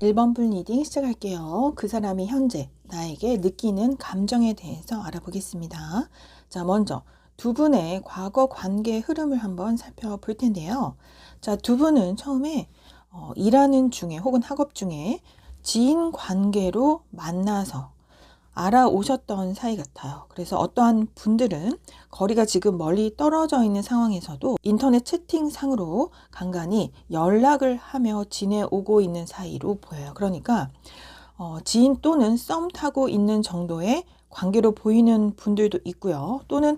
1번 분 리딩 시작할게요. 그 사람이 현재 나에게 느끼는 감정에 대해서 알아보겠습니다. 자, 먼저 두 분의 과거 관계 흐름을 한번 살펴볼 텐데요. 자, 두 분은 처음에 일하는 중에 혹은 학업 중에 지인 관계로 만나서 알아오셨던 사이 같아요. 그래서 어떠한 분들은 거리가 지금 멀리 떨어져 있는 상황에서도 인터넷 채팅상으로 간간히 연락을 하며 지내오고 있는 사이로 보여요. 그러니까 지인 또는 썸 타고 있는 정도의 관계로 보이는 분들도 있고요. 또는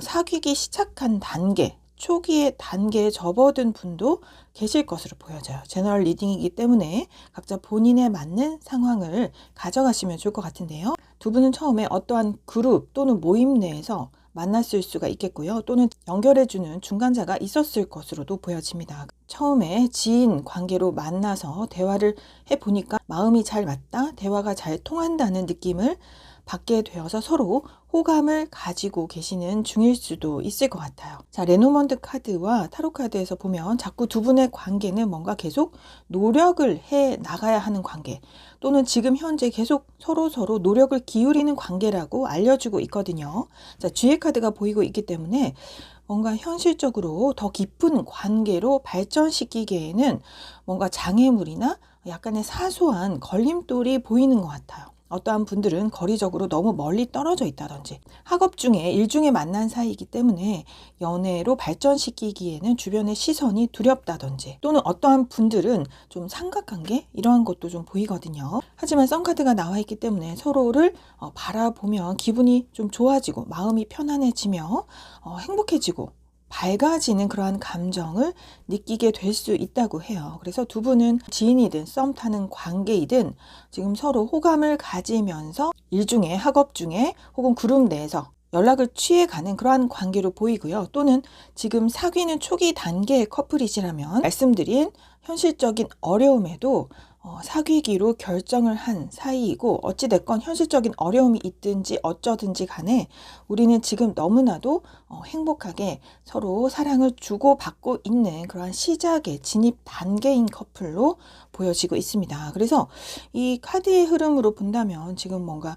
사귀기 시작한 단계, 초기의 단계에 접어든 분도 계실 것으로 보여져요. 제너럴 리딩이기 때문에 각자 본인에 맞는 상황을 가져가시면 좋을 것 같은데요. 두 분은 처음에 어떠한 그룹 또는 모임 내에서 만났을 수가 있겠고요. 또는 연결해주는 중간자가 있었을 것으로도 보여집니다. 처음에 지인 관계로 만나서 대화를 해보니까 마음이 잘 맞다, 대화가 잘 통한다는 느낌을 받게 되어서 서로 호감을 가지고 계시는 중일 수도 있을 것 같아요. 자, 레노먼드 카드와 타로 카드에서 보면 자꾸 두 분의 관계는 뭔가 계속 노력을 해 나가야 하는 관계, 또는 지금 현재 계속 서로 노력을 기울이는 관계라고 알려주고 있거든요. 자, 쥐의 카드가 보이고 있기 때문에 뭔가 현실적으로 더 깊은 관계로 발전시키기에는 뭔가 장애물이나 약간의 사소한 걸림돌이 보이는 것 같아요. 어떠한 분들은 거리적으로 너무 멀리 떨어져 있다든지, 학업 중에 일 중에 만난 사이이기 때문에 연애로 발전시키기에는 주변의 시선이 두렵다든지, 또는 어떠한 분들은 좀 삼각관계 이러한 것도 좀 보이거든요. 하지만 썬카드가 나와 있기 때문에 서로를 바라보면 기분이 좀 좋아지고 마음이 편안해지며 행복해지고 밝아지는 그러한 감정을 느끼게 될 수 있다고 해요. 그래서 두 분은 지인이든 썸 타는 관계이든 지금 서로 호감을 가지면서 일 중에, 학업 중에 혹은 그룹 내에서 연락을 취해가는 그러한 관계로 보이고요. 또는 지금 사귀는 초기 단계의 커플이시라면 말씀드린 현실적인 어려움에도 사귀기로 결정을 한 사이이고, 어찌됐건 현실적인 어려움이 있든지 어쩌든지 간에 우리는 지금 너무나도 행복하게 서로 사랑을 주고받고 있는 그러한 시작의 진입 단계인 커플로 보여지고 있습니다. 그래서 이 카드의 흐름으로 본다면 지금 뭔가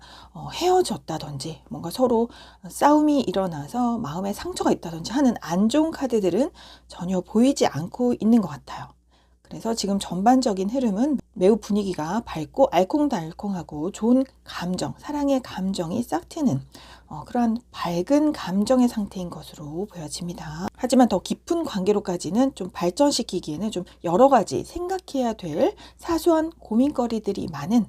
헤어졌다든지, 뭔가 서로 싸움이 일어나서 마음에 상처가 있다든지 하는 안 좋은 카드들은 전혀 보이지 않고 있는 것 같아요. 그래서 지금 전반적인 흐름은 매우 분위기가 밝고 알콩달콩하고 좋은 감정, 사랑의 감정이 싹 트는 그러한 밝은 감정의 상태인 것으로 보여집니다. 하지만 더 깊은 관계로까지는 좀 발전시키기에는 좀 여러 가지 생각해야 될 사소한 고민거리들이 많은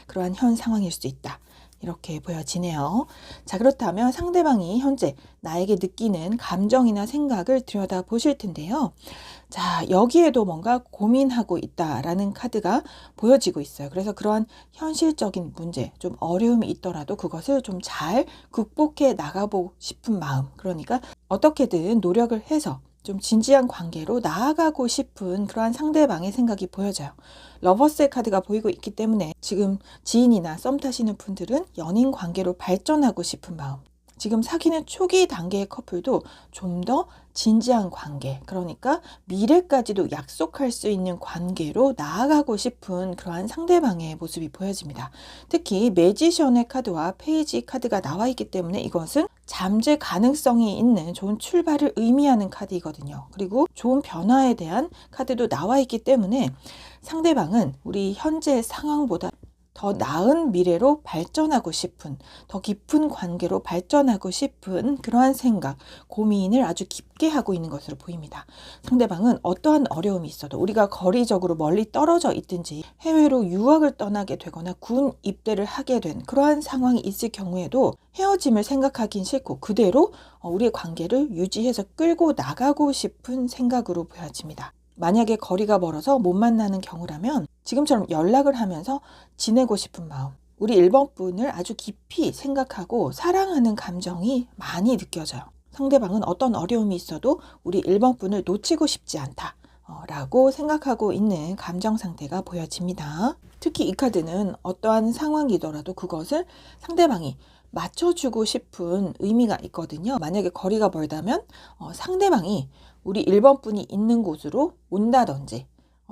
그러한 현 상황일 수 있다, 이렇게 보여지네요. 자, 그렇다면 상대방이 현재 나에게 느끼는 감정이나 생각을 들여다 보실 텐데요. 자, 여기에도 뭔가 고민하고 있다라는 카드가 보여지고 있어요. 그래서 그러한 현실적인 문제, 좀 어려움이 있더라도 그것을 좀 잘 극복해 나가보고 싶은 마음, 그러니까 어떻게든 노력을 해서 좀 진지한 관계로 나아가고 싶은 그러한 상대방의 생각이 보여져요. 러버스의 카드가 보이고 있기 때문에 지금 지인이나 썸 타시는 분들은 연인 관계로 발전하고 싶은 마음, 지금 사귀는 초기 단계의 커플도 좀 더 진지한 관계, 그러니까 미래까지도 약속할 수 있는 관계로 나아가고 싶은 그러한 상대방의 모습이 보여집니다. 특히 매지션의 카드와 페이지 카드가 나와 있기 때문에 이것은 잠재 가능성이 있는 좋은 출발을 의미하는 카드이거든요. 그리고 좋은 변화에 대한 카드도 나와 있기 때문에 상대방은 우리 현재 상황보다 더 나은 미래로 발전하고 싶은, 더 깊은 관계로 발전하고 싶은 그러한 생각, 고민을 아주 깊게 하고 있는 것으로 보입니다. 상대방은 어떠한 어려움이 있어도, 우리가 거리적으로 멀리 떨어져 있든지 해외로 유학을 떠나게 되거나 군 입대를 하게 된 그러한 상황이 있을 경우에도 헤어짐을 생각하긴 싫고 그대로 우리의 관계를 유지해서 끌고 나가고 싶은 생각으로 보여집니다. 만약에 거리가 멀어서 못 만나는 경우라면 지금처럼 연락을 하면서 지내고 싶은 마음, 우리 1번 분을 아주 깊이 생각하고 사랑하는 감정이 많이 느껴져요. 상대방은 어떤 어려움이 있어도 우리 1번 분을 놓치고 싶지 않다 라고 생각하고 있는 감정 상태가 보여집니다. 특히 이 카드는 어떠한 상황이더라도 그것을 상대방이 맞춰주고 싶은 의미가 있거든요. 만약에 거리가 멀다면 상대방이 우리 1번 분이 있는 곳으로 온다든지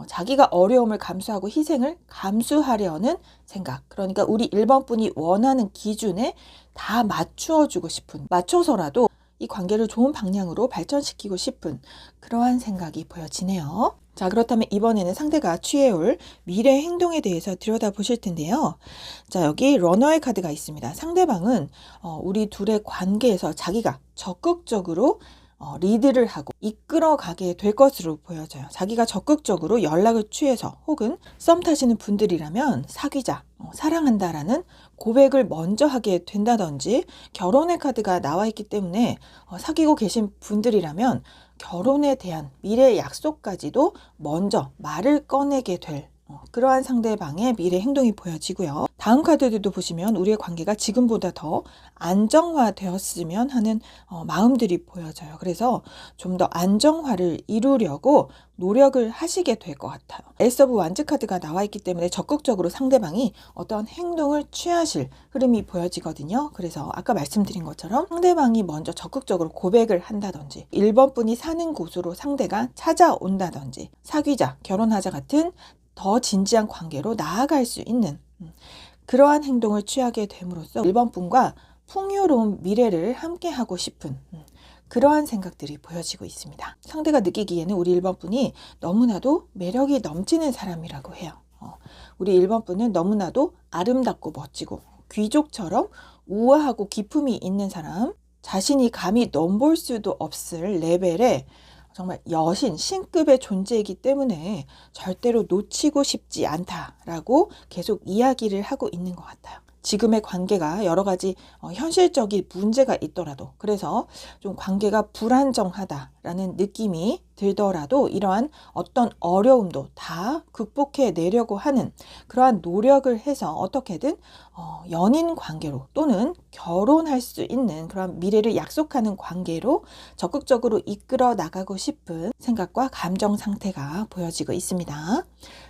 자기가 어려움을 감수하고 희생을 감수하려는 생각. 그러니까 우리 1번 분이 원하는 기준에 다 맞추어주고 싶은, 맞춰서라도 이 관계를 좋은 방향으로 발전시키고 싶은 그러한 생각이 보여지네요. 자, 그렇다면 이번에는 상대가 취해올 미래 행동에 대해서 들여다보실 텐데요. 자, 여기 러너의 카드가 있습니다. 상대방은 우리 둘의 관계에서 자기가 적극적으로 리드를 하고 이끌어가게 될 것으로 보여져요. 자기가 적극적으로 연락을 취해서 혹은 썸 타시는 분들이라면 사귀자, 사랑한다라는 고백을 먼저 하게 된다든지, 결혼의 카드가 나와 있기 때문에 사귀고 계신 분들이라면 결혼에 대한 미래 약속까지도 먼저 말을 꺼내게 될 그러한 상대방의 미래 행동이 보여지고요. 다음 카드들도 보시면 우리의 관계가 지금보다 더 안정화되었으면 하는 마음들이 보여져요. 그래서 좀 더 안정화를 이루려고 노력을 하시게 될 것 같아요. 에이스 오브 완즈 카드가 나와 있기 때문에 적극적으로 상대방이 어떤 행동을 취하실 흐름이 보여지거든요. 그래서 아까 말씀드린 것처럼 상대방이 먼저 적극적으로 고백을 한다든지, 1번 분이 사는 곳으로 상대가 찾아온다든지, 사귀자, 결혼하자 같은 더 진지한 관계로 나아갈 수 있는 그러한 행동을 취하게 됨으로써 1번 분과 풍요로운 미래를 함께 하고 싶은 그러한 생각들이 보여지고 있습니다. 상대가 느끼기에는 우리 1번 분이 너무나도 매력이 넘치는 사람이라고 해요. 우리 1번 분은 너무나도 아름답고 멋지고 귀족처럼 우아하고 기품이 있는 사람, 자신이 감히 넘볼 수도 없을 레벨의 정말 여신, 신급의 존재이기 때문에 절대로 놓치고 싶지 않다라고 계속 이야기를 하고 있는 것 같아요. 지금의 관계가 여러 가지 현실적인 문제가 있더라도, 그래서 좀 관계가 불안정하다라는 느낌이 들더라도 이러한 어떤 어려움도 다 극복해 내려고 하는 그러한 노력을 해서 어떻게든 연인 관계로 또는 결혼할 수 있는 그런 미래를 약속하는 관계로 적극적으로 이끌어 나가고 싶은 생각과 감정 상태가 보여지고 있습니다.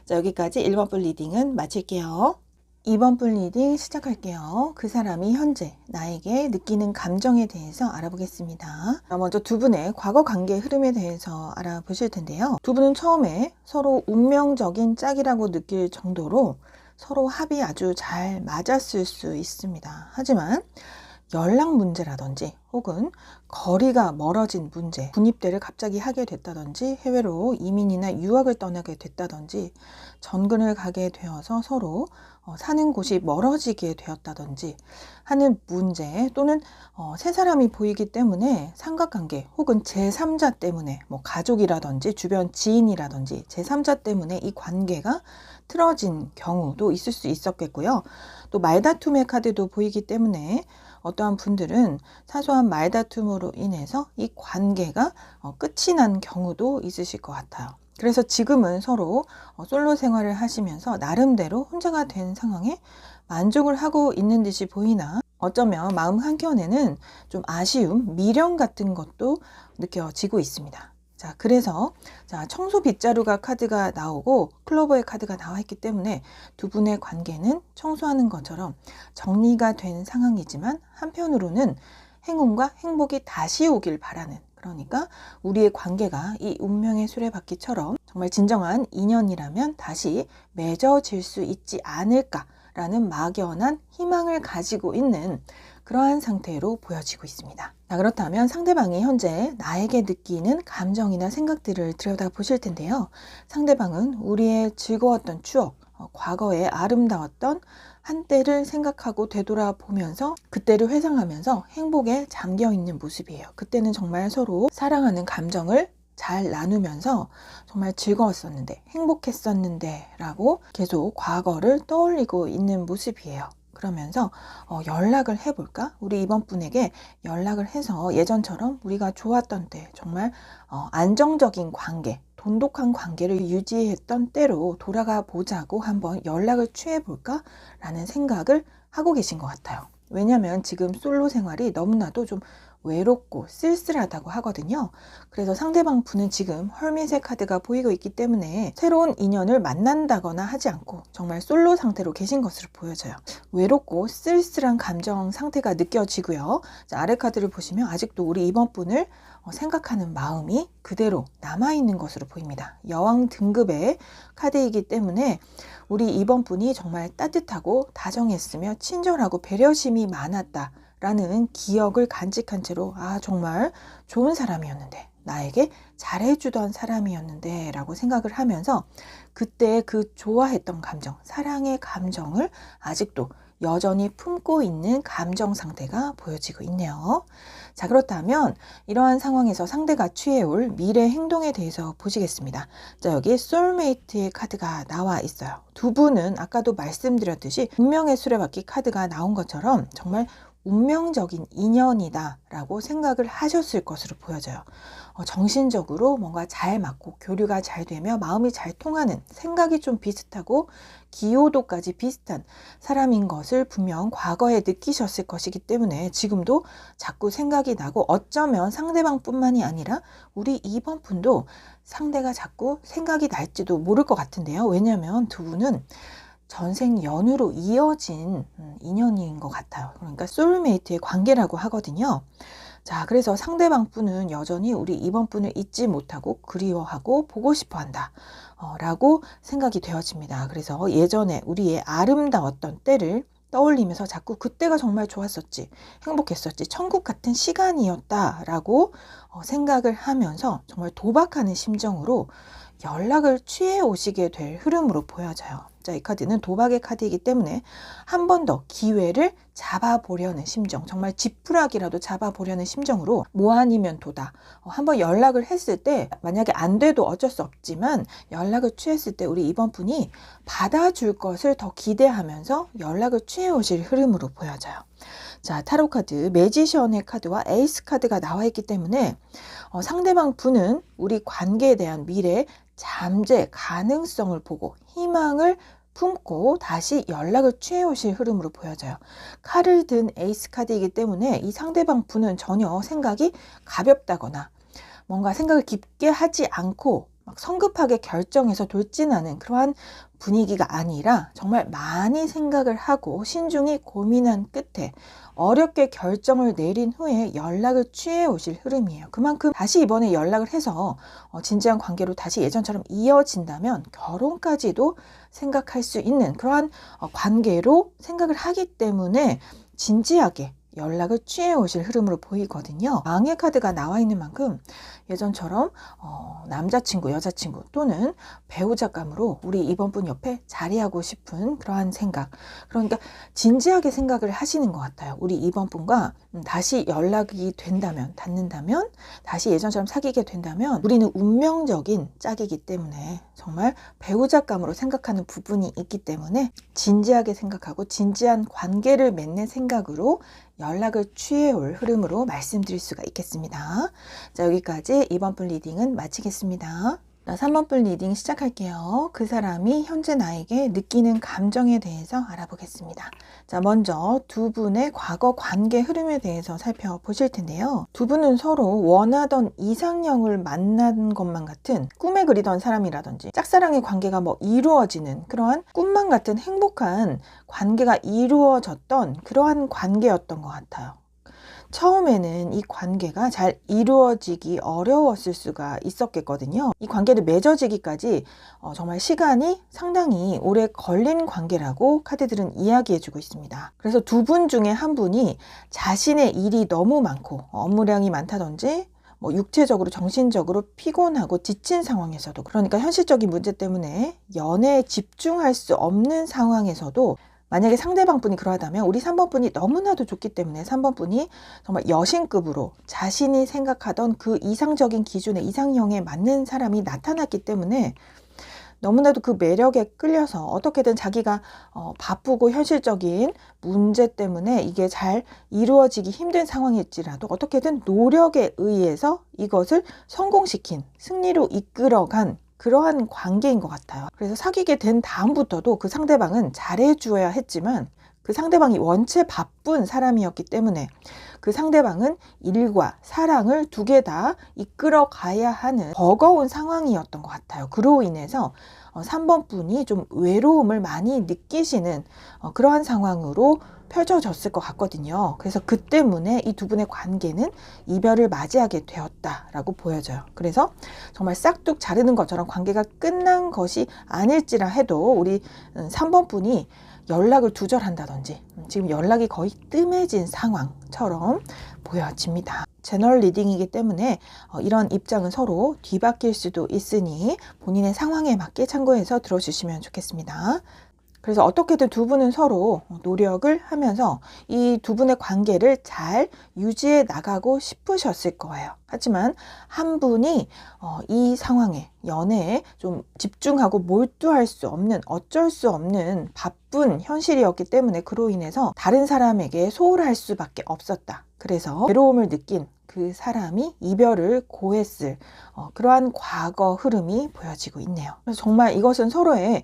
자, 여기까지 1번 분 리딩은 마칠게요. 2번 분 리딩 시작할게요. 그 사람이 현재 나에게 느끼는 감정에 대해서 알아보겠습니다. 먼저 두 분의 과거 관계 흐름에 대해서 알아보실 텐데요. 두 분은 처음에 서로 운명적인 짝이라고 느낄 정도로 서로 합이 아주 잘 맞았을 수 있습니다. 하지만 연락 문제라든지 혹은 거리가 멀어진 문제, 군입대를 갑자기 하게 됐다든지, 해외로 이민이나 유학을 떠나게 됐다든지, 전근을 가게 되어서 서로 사는 곳이 멀어지게 되었다든지 하는 문제, 또는 세 사람이 보이기 때문에 삼각관계 혹은 제3자 때문에 가족이라든지 주변 지인이라든지 제3자 때문에 이 관계가 틀어진 경우도 있을 수 있었겠고요. 또 말다툼의 카드도 보이기 때문에 어떠한 분들은 사소한 말다툼으로 인해서 이 관계가 끝이 난 경우도 있으실 것 같아요. 그래서 지금은 서로 솔로 생활을 하시면서 나름대로 혼자가 된 상황에 만족을 하고 있는 듯이 보이나, 어쩌면 마음 한켠에는 좀 아쉬움, 미련 같은 것도 느껴지고 있습니다. 자, 그래서 청소 빗자루가 카드가 나오고 클로버의 카드가 나와 있기 때문에 두 분의 관계는 청소하는 것처럼 정리가 된 상황이지만, 한편으로는 행운과 행복이 다시 오길 바라는, 그러니까 우리의 관계가 이 운명의 수레바퀴처럼 정말 진정한 인연이라면 다시 맺어질 수 있지 않을까라는 막연한 희망을 가지고 있는 그러한 상태로 보여지고 있습니다. 자, 그렇다면 상대방이 현재 나에게 느끼는 감정이나 생각들을 들여다보실 텐데요. 상대방은 우리의 즐거웠던 추억, 과거에 아름다웠던 한때를 생각하고 되돌아보면서 그때를 회상하면서 행복에 잠겨 있는 모습이에요. 그때는 정말 서로 사랑하는 감정을 잘 나누면서 정말 즐거웠었는데, 행복했었는데 라고 계속 과거를 떠올리고 있는 모습이에요. 그러면서 연락을 해볼까? 우리 이번 분에게 연락을 해서 예전처럼 우리가 좋았던 때, 정말 안정적인 관계, 돈독한 관계를 유지했던 때로 돌아가 보자고 한번 연락을 취해볼까? 라는 생각을 하고 계신 것 같아요. 왜냐하면 지금 솔로 생활이 너무나도 좀 외롭고 쓸쓸하다고 하거든요. 그래서 상대방 분은 지금 헐밋의 카드가 보이고 있기 때문에 새로운 인연을 만난다거나 하지 않고 정말 솔로 상태로 계신 것으로 보여져요. 외롭고 쓸쓸한 감정 상태가 느껴지고요. 자, 아래 카드를 보시면 아직도 우리 이번 분을 생각하는 마음이 그대로 남아있는 것으로 보입니다. 여왕 등급의 카드이기 때문에 우리 이번 분이 정말 따뜻하고 다정했으며 친절하고 배려심이 많았다 라는 기억을 간직한 채로 정말 좋은 사람이었는데, 나에게 잘해주던 사람이었는데 라고 생각을 하면서 그때 그 좋아했던 감정, 사랑의 감정을 아직도 여전히 품고 있는 감정 상태가 보여지고 있네요. 자, 그렇다면 이러한 상황에서 상대가 취해올 미래 행동에 대해서 보시겠습니다. 자, 여기 소울메이트의 카드가 나와 있어요. 두 분은 아까도 말씀드렸듯이 운명의 수레바퀴 카드가 나온 것처럼 정말 운명적인 인연이다 라고 생각을 하셨을 것으로 보여져요. 정신적으로 뭔가 잘 맞고 교류가 잘 되며 마음이 잘 통하는, 생각이 좀 비슷하고 기여도까지 비슷한 사람인 것을 분명 과거에 느끼셨을 것이기 때문에 지금도 자꾸 생각이 나고, 어쩌면 상대방뿐만이 아니라 우리 이번 분도 상대가 자꾸 생각이 날지도 모를 것 같은데요. 왜냐하면 두 분은 전생 연유로 이어진 인연인 것 같아요. 그러니까 소울메이트의 관계라고 하거든요. 자, 그래서 상대방 분은 여전히 우리 이번 분을 잊지 못하고 그리워하고 보고 싶어 한다 라고 생각이 되어집니다. 그래서 예전에 우리의 아름다웠던 때를 떠올리면서 자꾸 그때가 정말 좋았었지, 행복했었지, 천국 같은 시간이었다 라고 생각을 하면서 정말 도박하는 심정으로 연락을 취해 오시게 될 흐름으로 보여져요. 자, 이 카드는 도박의 카드이기 때문에 한 번 더 기회를 잡아보려는 심정, 정말 지푸라기라도 잡아보려는 심정으로 뭐 아니면 도다. 한번 연락을 했을 때 만약에 안 돼도 어쩔 수 없지만 연락을 취했을 때 우리 이번 분이 받아줄 것을 더 기대하면서 연락을 취해 오실 흐름으로 보여져요. 자, 타로 카드 매지션의 카드와 에이스 카드가 나와 있기 때문에 상대방 분은 우리 관계에 대한 미래 잠재 가능성을 보고 희망을 품고 다시 연락을 취해 오실 흐름으로 보여져요. 칼을 든 에이스 카드이기 때문에 이 상대방 분은 전혀 생각이 가볍다거나 뭔가 생각을 깊게 하지 않고 막 성급하게 결정해서 돌진하는 그러한 분위기가 아니라 정말 많이 생각을 하고 신중히 고민한 끝에 어렵게 결정을 내린 후에 연락을 취해 오실 흐름이에요. 그만큼 다시 이번에 연락을 해서 진지한 관계로 다시 예전처럼 이어진다면 결혼까지도 생각할 수 있는 그러한 관계로 생각을 하기 때문에 진지하게 연락을 취해 오실 흐름으로 보이거든요. 왕의 카드가 나와 있는 만큼 예전처럼 남자친구, 여자친구 또는 배우자감으로 우리 이번 분 옆에 자리하고 싶은 그러한 생각, 그러니까 진지하게 생각을 하시는 것 같아요. 우리 이번 분과 다시 연락이 된다면, 닿는다면, 다시 예전처럼 사귀게 된다면 우리는 운명적인 짝이기 때문에 정말 배우자감으로 생각하는 부분이 있기 때문에 진지하게 생각하고 진지한 관계를 맺는 생각으로 연락을 취해 올 흐름으로 말씀드릴 수가 있겠습니다. 자, 여기까지 이번 분 리딩은 마치겠습니다. 3번 분 리딩 시작할게요. 그 사람이 현재 나에게 느끼는 감정에 대해서 알아보겠습니다. 자, 먼저 두 분의 과거 관계 흐름에 대해서 살펴보실 텐데요. 두 분은 서로 원하던 이상형을 만난 것만 같은 꿈에 그리던 사람이라든지 짝사랑의 관계가 이루어지는 그러한 꿈만 같은 행복한 관계가 이루어졌던 그러한 관계였던 것 같아요. 처음에는 이 관계가 잘 이루어지기 어려웠을 수가 있었겠거든요. 이 관계를 맺어지기까지 정말 시간이 상당히 오래 걸린 관계라고 카드들은 이야기해주고 있습니다. 그래서 두 분 중에 한 분이 자신의 일이 너무 많고 업무량이 많다든지 육체적으로 정신적으로 피곤하고 지친 상황에서도, 그러니까 현실적인 문제 때문에 연애에 집중할 수 없는 상황에서도 만약에 상대방 분이 그러하다면 우리 3번 분이 너무나도 좋기 때문에 3번 분이 정말 여신급으로 자신이 생각하던 그 이상적인 기준의 이상형에 맞는 사람이 나타났기 때문에 너무나도 그 매력에 끌려서 어떻게든 자기가 바쁘고 현실적인 문제 때문에 이게 잘 이루어지기 힘든 상황일지라도 어떻게든 노력에 의해서 이것을 성공시킨, 승리로 이끌어간 그러한 관계인 것 같아요. 그래서 사귀게 된 다음부터도 그 상대방은 잘해줘야 했지만 그 상대방이 원체 바쁜 사람이었기 때문에 그 상대방은 일과 사랑을 두 개 다 이끌어 가야 하는 버거운 상황이었던 것 같아요. 그로 인해서 3번 분이 좀 외로움을 많이 느끼시는 그러한 상황으로 펼쳐졌을 것 같거든요. 그래서 그 때문에 이 두 분의 관계는 이별을 맞이하게 되었다라고 보여져요. 그래서 정말 싹둑 자르는 것처럼 관계가 끝난 것이 아닐지라 해도 우리 3번 분이 연락을 두절한다든지 지금 연락이 거의 뜸해진 상황처럼 보여집니다. 제너럴 리딩이기 때문에 이런 입장은 서로 뒤바뀔 수도 있으니 본인의 상황에 맞게 참고해서 들어주시면 좋겠습니다. 그래서 어떻게든 두 분은 서로 노력을 하면서 이 두 분의 관계를 잘 유지해 나가고 싶으셨을 거예요. 하지만 한 분이 이 상황에, 연애에 좀 집중하고 몰두할 수 없는, 어쩔 수 없는 바쁜 현실이었기 때문에 그로 인해서 다른 사람에게 소홀할 수밖에 없었다. 그래서 외로움을 느낀 그 사람이 이별을 고했을 그러한 과거 흐름이 보여지고 있네요. 그래서 정말 이것은 서로의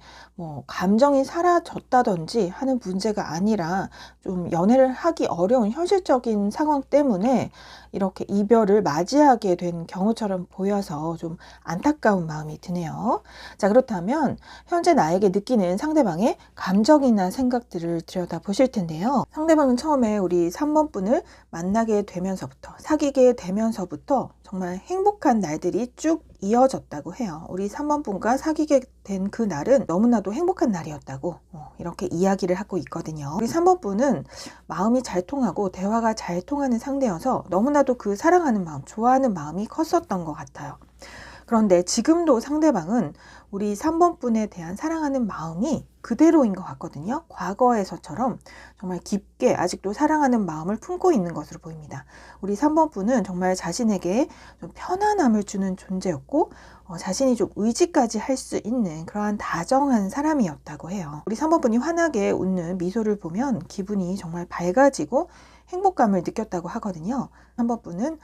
감정이 사라졌다든지 하는 문제가 아니라 좀 연애를 하기 어려운 현실적인 상황 때문에 이렇게 이별을 맞이하게 된 경우처럼 보여서 좀 안타까운 마음이 드네요. 자, 그렇다면 현재 나에게 느끼는 상대방의 감정이나 생각들을 들여다보실 텐데요. 상대방은 처음에 우리 3번 분을 만나게 되면서부터, 사귀게 되면서부터 정말 행복한 날들이 쭉 이어졌다고 해요. 우리 3번 분과 사귀게 된 그 날은 너무나도 행복한 날이었다고 이렇게 이야기를 하고 있거든요. 우리 3번 분은 마음이 잘 통하고 대화가 잘 통하는 상대여서 너무나도 그 사랑하는 마음, 좋아하는 마음이 컸었던 것 같아요. 그런데 지금도 상대방은 우리 3번 분에 대한 사랑하는 마음이 그대로인 것 같거든요. 과거에서처럼 정말 깊게 아직도 사랑하는 마음을 품고 있는 것으로 보입니다. 우리 3번 분은 정말 자신에게 좀 편안함을 주는 존재였고 자신이 좀 의지까지 할 수 있는 그러한 다정한 사람이었다고 해요. 우리 3번 분이 환하게 웃는 미소를 보면 기분이 정말 밝아지고 행복감을 느꼈다고 하거든요. 3번 분은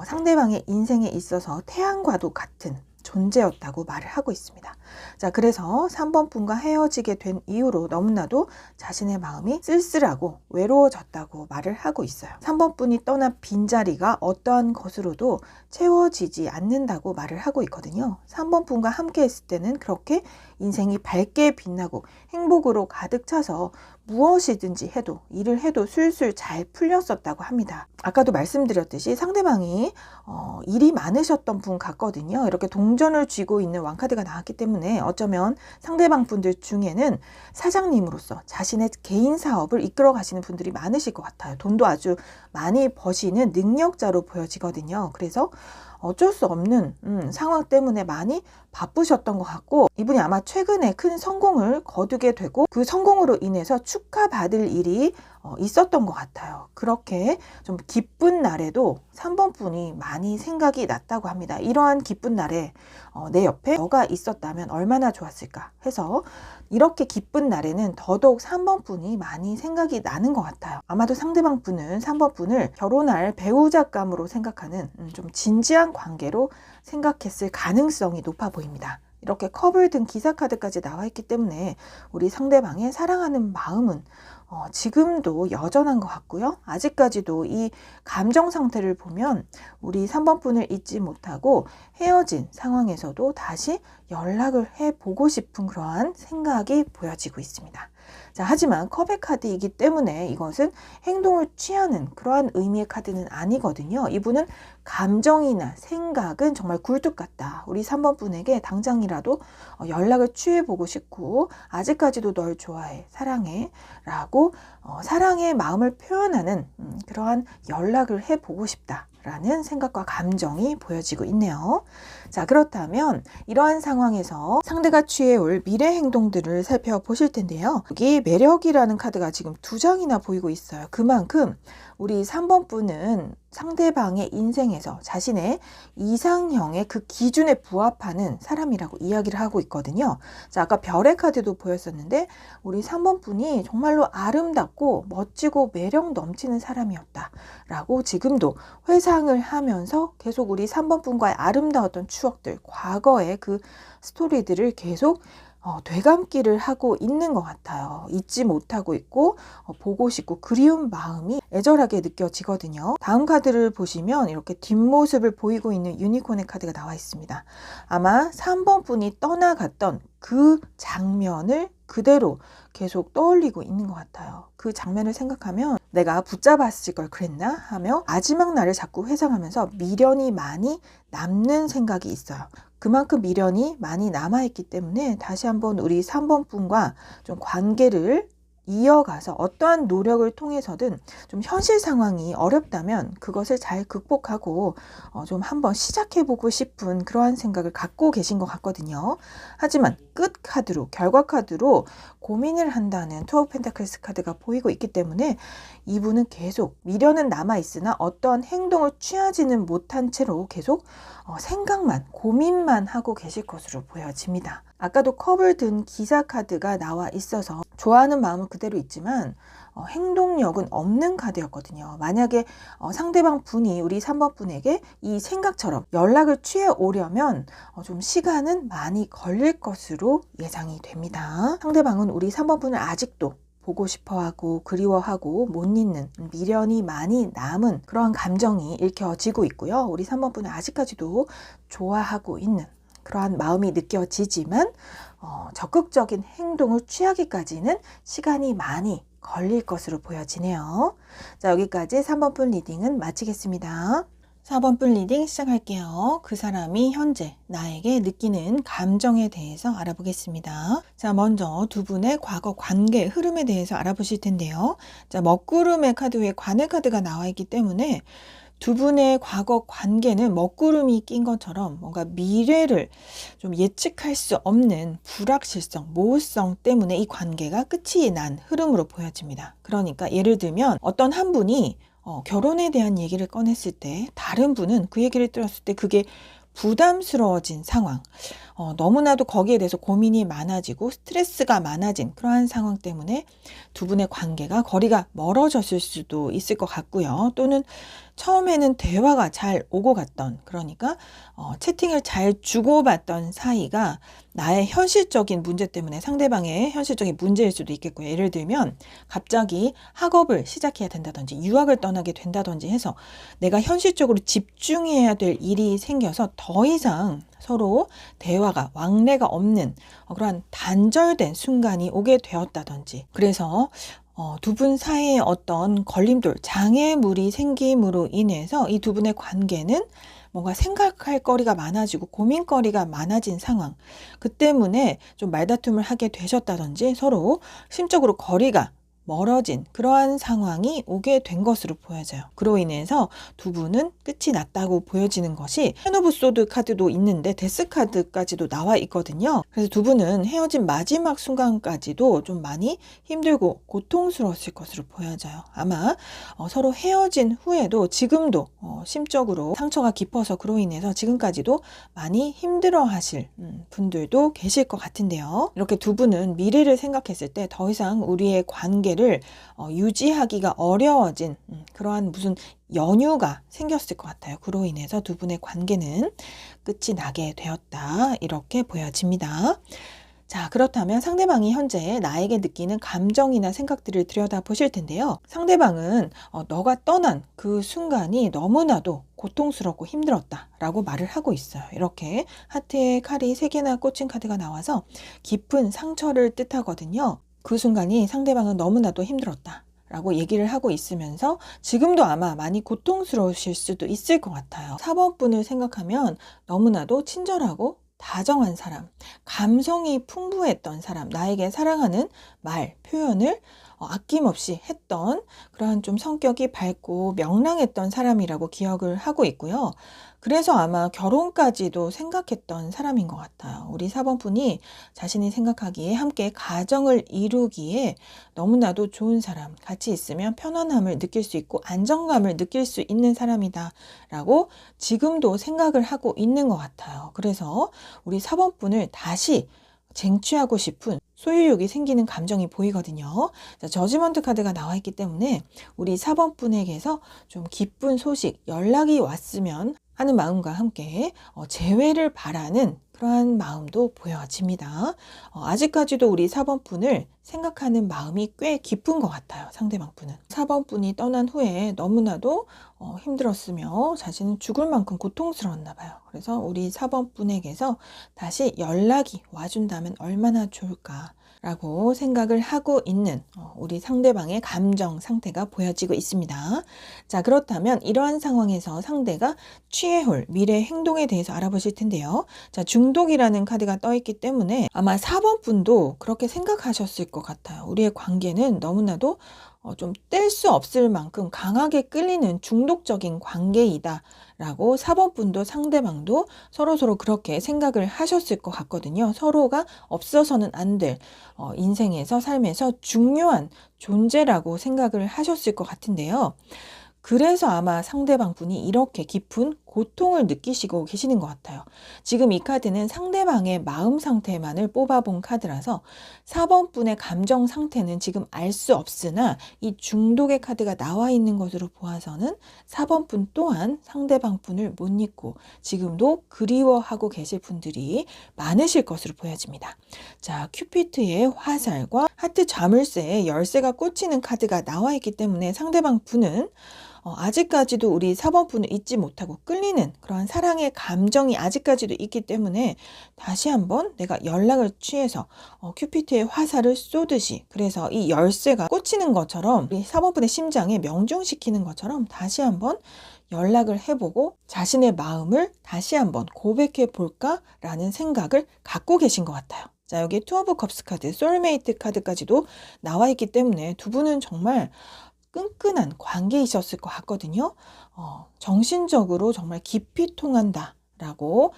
상대방의 인생에 있어서 태양과도 같은 존재였다고 말을 하고 있습니다. 자, 그래서 3번 분과 헤어지게 된 이후로 너무나도 자신의 마음이 쓸쓸하고 외로워졌다고 말을 하고 있어요. 3번 분이 떠난 빈자리가 어떠한 것으로도 채워지지 않는다고 말을 하고 있거든요. 3번 분과 함께 했을 때는 그렇게 인생이 밝게 빛나고 행복으로 가득 차서 무엇이든지 해도, 일을 해도 술술 잘 풀렸었다고 합니다. 아까도 말씀드렸듯이 상대방이 일이 많으셨던 분 같거든요. 이렇게 동전을 쥐고 있는 왕카드가 나왔기 때문에 어쩌면 상대방 분들 중에는 사장님으로서 자신의 개인 사업을 이끌어 가시는 분들이 많으실 것 같아요. 돈도 아주 많이 버시는 능력자로 보여지거든요. 그래서 어쩔 수 없는 상황 때문에 많이 바쁘셨던 것 같고, 이분이 아마 최근에 큰 성공을 거두게 되고 그 성공으로 인해서 축하받을 일이 있었던 것 같아요. 그렇게 좀 기쁜 날에도 3번 분이 많이 생각이 났다고 합니다. 이러한 기쁜 날에 내 옆에 너가 있었다면 얼마나 좋았을까 해서 이렇게 기쁜 날에는 더더욱 3번 분이 많이 생각이 나는 것 같아요. 아마도 상대방 분은 3번 분을 결혼할 배우자감으로 생각하는 좀 진지한 관계로 생각했을 가능성이 높아 보입니다. 이렇게 컵을 든 기사카드까지 나와 있기 때문에 우리 상대방의 사랑하는 마음은 지금도 여전한 것 같고요. 아직까지도 이 감정 상태를 보면 우리 3번 분을 잊지 못하고 헤어진 상황에서도 다시 연락을 해보고 싶은 그러한 생각이 보여지고 있습니다. 자, 하지만 컵의 카드이기 때문에 이것은 행동을 취하는 그러한 의미의 카드는 아니거든요. 이분은 감정이나 생각은 정말 굴뚝 같다. 우리 3번 분에게 당장이라도 연락을 취해보고 싶고 아직까지도 널 좋아해, 사랑해 라고 사랑의 마음을 표현하는 그러한 연락을 해보고 싶다 라는 생각과 감정이 보여지고 있네요. 자, 그렇다면 이러한 상황에서 상대가 취해올 미래 행동들을 살펴보실 텐데요. 여기 매력이라는 카드가 지금 2장이나 보이고 있어요. 그만큼 우리 3번 분은 상대방의 인생에서 자신의 이상형의 그 기준에 부합하는 사람이라고 이야기를 하고 있거든요. 자, 아까 별의 카드도 보였었는데 우리 3번 분이 정말로 아름답고 멋지고 매력 넘치는 사람이었다 라고 지금도 회상을 하면서 계속 우리 3번 분과의 아름다웠던 추억들, 과거의 그 스토리들을 계속 되감기를 하고 있는 것 같아요. 잊지 못하고 있고 보고 싶고 그리운 마음이 애절하게 느껴지거든요. 다음 카드를 보시면 이렇게 뒷모습을 보이고 있는 유니콘의 카드가 나와 있습니다. 아마 3번 분이 떠나갔던 그 장면을 그대로 계속 떠올리고 있는 것 같아요. 그 장면을 생각하면 내가 붙잡았을 걸 그랬나 하며 마지막 날을 자꾸 회상하면서 미련이 많이 남는 생각이 있어요. 그만큼 미련이 많이 남아있기 때문에 다시 한번 우리 3번 분과 좀 관계를 이어가서 어떠한 노력을 통해서든 좀 현실 상황이 어렵다면 그것을 잘 극복하고 좀 한번 시작해보고 싶은 그러한 생각을 갖고 계신 것 같거든요. 하지만 끝 카드로, 결과 카드로 고민을 한다는 투어 오브 펜타클스 카드가 보이고 있기 때문에 이분은 계속 미련은 남아있으나 어떠한 행동을 취하지는 못한 채로 계속 생각만, 고민만 하고 계실 것으로 보여집니다. 아까도 컵을 든 기사 카드가 나와 있어서 좋아하는 마음은 그대로 있지만 행동력은 없는 카드였거든요. 만약에 상대방 분이 우리 3번 분에게 이 생각처럼 연락을 취해 오려면 좀 시간은 많이 걸릴 것으로 예상이 됩니다. 상대방은 우리 3번 분을 아직도 보고 싶어하고 그리워하고 못 잊는 미련이 많이 남은 그러한 감정이 읽혀지고 있고요. 우리 3번 분은 아직까지도 좋아하고 있는 그러한 마음이 느껴지지만 적극적인 행동을 취하기까지는 시간이 많이 걸릴 것으로 보여지네요. 자, 여기까지 3번 분 리딩은 마치겠습니다. 4번 분 리딩 시작할게요. 그 사람이 현재 나에게 느끼는 감정에 대해서 알아보겠습니다. 자, 먼저 두 분의 과거 관계 흐름에 대해서 알아보실 텐데요. 자, 먹구름의 카드 위에 관의 카드가 나와 있기 때문에 두 분의 과거 관계는 먹구름이 낀 것처럼 뭔가 미래를 좀 예측할 수 없는 불확실성, 모호성 때문에 이 관계가 끝이 난 흐름으로 보여집니다. 그러니까 예를 들면 어떤 한 분이 결혼에 대한 얘기를 꺼냈을 때 다른 분은 그 얘기를 들었을 때 그게 부담스러워진 상황, 너무나도 거기에 대해서 고민이 많아지고 스트레스가 많아진 그러한 상황 때문에 두 분의 관계가 거리가 멀어졌을 수도 있을 것 같고요. 또는 처음에는 대화가 잘 오고 갔던, 그러니까 채팅을 잘 주고받던 사이가 나의 현실적인 문제 때문에 상대방의 현실적인 문제일 수도 있겠고요. 예를 들면 갑자기 학업을 시작해야 된다든지 유학을 떠나게 된다든지 해서 내가 현실적으로 집중해야 될 일이 생겨서 더 이상 서로 대화가 왕래가 없는 그러한 단절된 순간이 오게 되었다든지, 그래서 두 분 사이에 어떤 걸림돌, 장애물이 생김으로 인해서 이 두 분의 관계는 뭔가 생각할 거리가 많아지고 고민거리가 많아진 상황, 그 때문에 좀 말다툼을 하게 되셨다든지 서로 심적으로 거리가 멀어진 그러한 상황이 오게 된 것으로 보여져요. 그로 인해서 두 분은 끝이 났다고 보여지는 것이 텐 오브 소드 카드도 있는데 데스 카드까지도 나와 있거든요. 그래서 두 분은 헤어진 마지막 순간까지도 좀 많이 힘들고 고통스러웠을 것으로 보여져요. 아마 서로 헤어진 후에도 지금도 심적으로 상처가 깊어서 그로 인해서 지금까지도 많이 힘들어 하실 분들도 계실 것 같은데요. 이렇게 두 분은 미래를 생각했을 때 더 이상 우리의 관계를 유지하기가 어려워진 그러한 무슨 연유가 생겼을 것 같아요. 그로 인해서 두 분의 관계는 끝이 나게 되었다, 이렇게 보여집니다. 자, 그렇다면 상대방이 현재 나에게 느끼는 감정이나 생각들을 들여다보실 텐데요. 상대방은 너가 떠난 그 순간이 너무나도 고통스럽고 힘들었다 라고 말을 하고 있어요. 이렇게 하트의 칼이 3개나 꽂힌 카드가 나와서 깊은 상처를 뜻하거든요. 그 순간이 상대방은 너무나도 힘들었다 라고 얘기를 하고 있으면서 지금도 아마 많이 고통스러우실 수도 있을 것 같아요. 4번 분을 생각하면 너무나도 친절하고 다정한 사람, 감성이 풍부했던 사람, 나에게 사랑하는 말, 표현을 아낌없이 했던 그러한 좀 성격이 밝고 명랑했던 사람이라고 기억을 하고 있고요. 그래서 아마 결혼까지도 생각했던 사람인 것 같아요. 우리 4번 분이 자신이 생각하기에 함께 가정을 이루기에 너무나도 좋은 사람, 같이 있으면 편안함을 느낄 수 있고 안정감을 느낄 수 있는 사람이다 라고 지금도 생각을 하고 있는 것 같아요. 그래서 우리 4번 분을 다시 쟁취하고 싶은 소유욕이 생기는 감정이 보이거든요. 자, 저지먼트 카드가 나와 있기 때문에 우리 4번 분에게서 좀 기쁜 소식, 연락이 왔으면 하는 마음과 함께 재회를 바라는 그러한 마음도 보여집니다. 아직까지도 우리 4번 분을 생각하는 마음이 꽤 깊은 것 같아요. 상대방 분은. 4번 분이 떠난 후에 너무나도 힘들었으며 자신은 죽을 만큼 고통스러웠나 봐요. 그래서 우리 4번 분에게서 다시 연락이 와준다면 얼마나 좋을까 라고 생각을 하고 있는 우리 상대방의 감정 상태가 보여지고 있습니다. 자, 그렇다면 이러한 상황에서 상대가 취해올 미래 행동에 대해서 알아보실 텐데요. 자, 중독이라는 카드가 떠 있기 때문에 아마 4번 분도 그렇게 생각하셨을 것 같아요. 우리의 관계는 너무나도 좀 뗄 수 없을 만큼 강하게 끌리는 중독적인 관계이다 라고 4번 분도 상대방도 서로 그렇게 생각을 하셨을 것 같거든요. 서로가 없어서는 안 될 인생에서 삶에서 중요한 존재라고 생각을 하셨을 것 같은데요. 그래서 아마 상대방 분이 이렇게 깊은 고통을 느끼시고 계시는 것 같아요. 지금 이 카드는 상대방의 마음 상태만을 뽑아본 카드라서 4번 분의 감정 상태는 지금 알 수 없으나 이 중독의 카드가 나와 있는 것으로 보아서는 4번 분 또한 상대방 분을 못 잊고 지금도 그리워하고 계실 분들이 많으실 것으로 보여집니다. 자, 큐피트의 화살과 하트 자물쇠의 열쇠가 꽂히는 카드가 나와 있기 때문에 상대방 분은 아직까지도 우리 4번 분을 잊지 못하고 끌리는 그러한 사랑의 감정이 아직까지도 있기 때문에 다시 한번 내가 연락을 취해서 큐피트의 화살을 쏘듯이, 그래서 이 열쇠가 꽂히는 것처럼 우리 4번 분의 심장에 명중시키는 것처럼 다시 한번 연락을 해보고 자신의 마음을 다시 한번 고백해 볼까라는 생각을 갖고 계신 것 같아요. 자, 여기 투 오브 컵스 카드, 소울메이트 카드까지도 나와 있기 때문에 두 분은 정말 끈끈한 관계이셨을 것 같거든요. 정신적으로 정말 깊이 통한다라고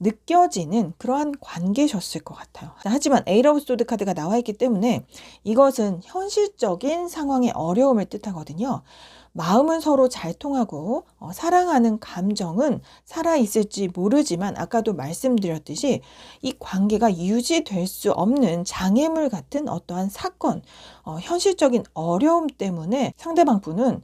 느껴지는 그러한 관계셨을 것 같아요. 하지만 에이트 오브 소드 카드가 나와 있기 때문에 이것은 현실적인 상황의 어려움을 뜻하거든요. 마음은 서로 잘 통하고 사랑하는 감정은 살아있을지 모르지만 아까도 말씀드렸듯이 이 관계가 유지될 수 없는 장애물 같은 어떠한 사건, 현실적인 어려움 때문에 상대방 분은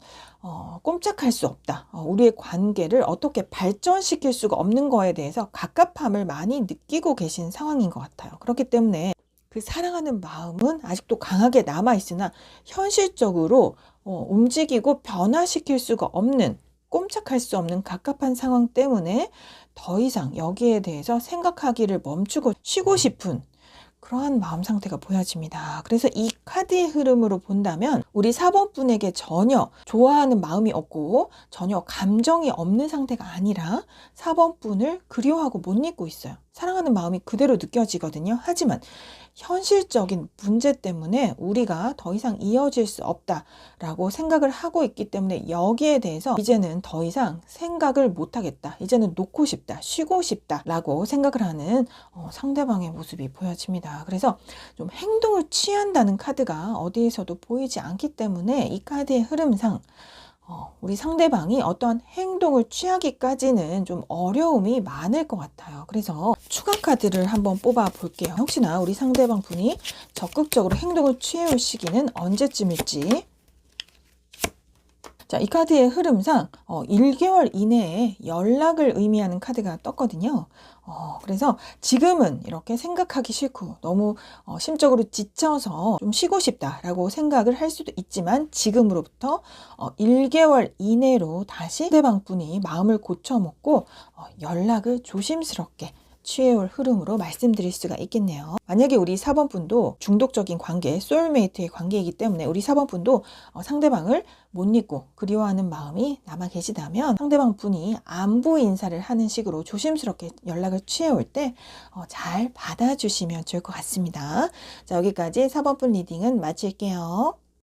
꼼짝할 수 없다. 우리의 관계를 어떻게 발전시킬 수가 없는 거에 대해서 갑갑함을 많이 느끼고 계신 상황인 것 같아요. 그렇기 때문에 그 사랑하는 마음은 아직도 강하게 남아있으나 현실적으로 움직이고 변화시킬 수가 없는, 꼼짝할 수 없는 갑갑한 상황 때문에 더 이상 여기에 대해서 생각하기를 멈추고 쉬고 싶은 그러한 마음 상태가 보여집니다. 그래서 이 카드의 흐름으로 본다면 우리 4번 분에게 전혀 좋아하는 마음이 없고 전혀 감정이 없는 상태가 아니라 4번 분을 그리워하고 못 잊고 있어요. 사랑하는 마음이 그대로 느껴지거든요. 하지만 현실적인 문제 때문에 우리가 더 이상 이어질 수 없다라고 생각을 하고 있기 때문에 여기에 대해서 이제는 더 이상 생각을 못하겠다. 이제는 놓고 싶다. 쉬고 싶다라고 생각을 하는 상대방의 모습이 보여집니다. 그래서 좀 행동을 취한다는 카드가 어디에서도 보이지 않기 때문에 이 카드의 흐름상 우리 상대방이 어떠한 행동을 취하기까지는 좀 어려움이 많을 것 같아요. 그래서 추가 카드를 한번 뽑아 볼게요. 혹시나 우리 상대방 분이 적극적으로 행동을 취해올 시기는 언제쯤일지. 자, 이 카드의 흐름상 1개월 이내에 연락을 의미하는 카드가 떴거든요. 그래서 지금은 이렇게 생각하기 싫고 너무 심적으로 지쳐서 좀 쉬고 싶다라고 생각을 할 수도 있지만 지금으로부터 1개월 이내로 다시 상대방 분이 마음을 고쳐먹고 연락을 조심스럽게 취해올 흐름으로 말씀드릴 수가 있겠네요. 만약에 우리 4번 분도 중독적인 관계, 소울메이트의 관계이기 때문에 우리 4번 분도 상대방을 못 잊고 그리워하는 마음이 남아 계시다면 상대방 분이 안부 인사를 하는 식으로 조심스럽게 연락을 취해올 때 잘 받아주시면 좋을 것 같습니다. 자, 여기까지 4번 분 리딩은 마칠게요.